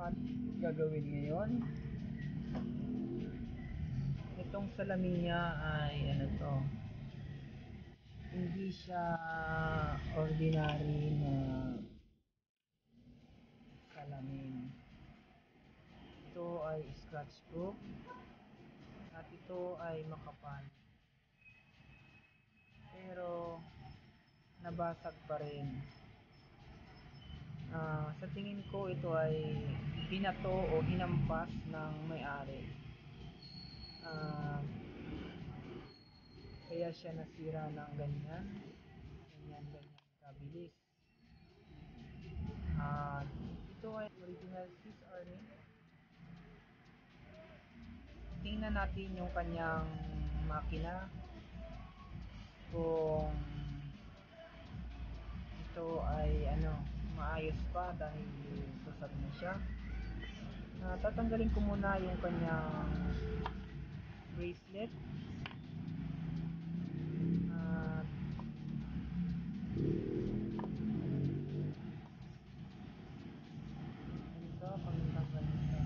at gagawin ngayon, itong salamin niya ay ano to, hindi siya ordinary na salamin. Ito ay scratch proof at ito ay makapal, pero nabasag pa rin. Sa tingin ko ito ay binato o hinampas ng may-ari, kaya siya nasira ng ganyan kabilis. Ito ay original Swiss Army. Tingnan natin yung kanyang makina kung ito ay maayos pa dahil susad na siya. Tatanggalin ko muna yung kanyang bracelet. Ito, pangtanggal nito.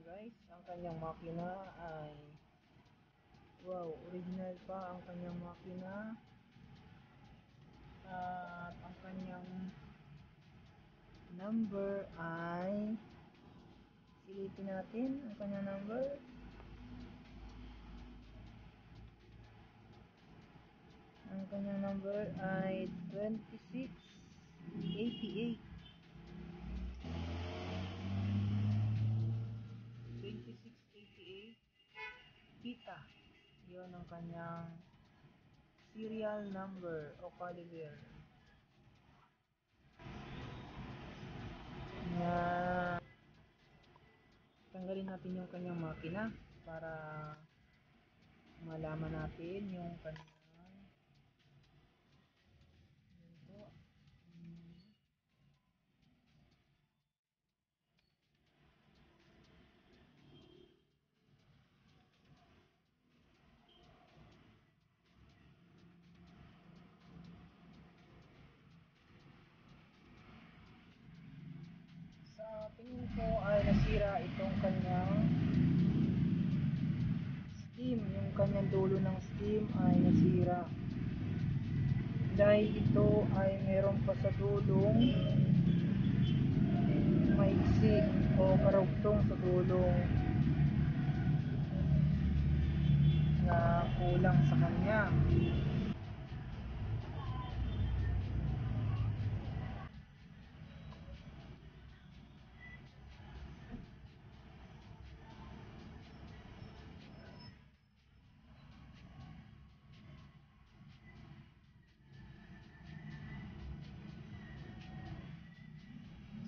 Guys, ang kanyang makina ay wow, original pa ang kanyang makina. At ang kanyang number ay, silipin natin ang kanyang number. Ang kanyang number ay 2688. 2688 Kita. Yun ang kanyang serial number o caliber. Tanggalin natin yung kanyang makina para malaman natin yung kanyang sa tingin ko ay nasira itong kanyang steam. Yung kanyang dulo ng steam ay nasira dahil ito ay meron pa sa dulong maiksi o karugtong sa dulong na kulang sa kanya.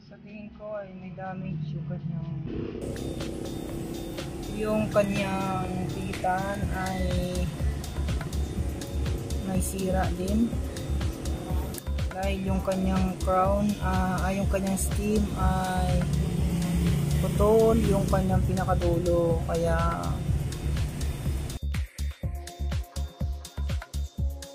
Sa tingin ko ay may damage yung kanyang pitan ay may sira din dahil yung kanyang crown yung kanyang steam ay putol, yung kanyang pinakadulo, kaya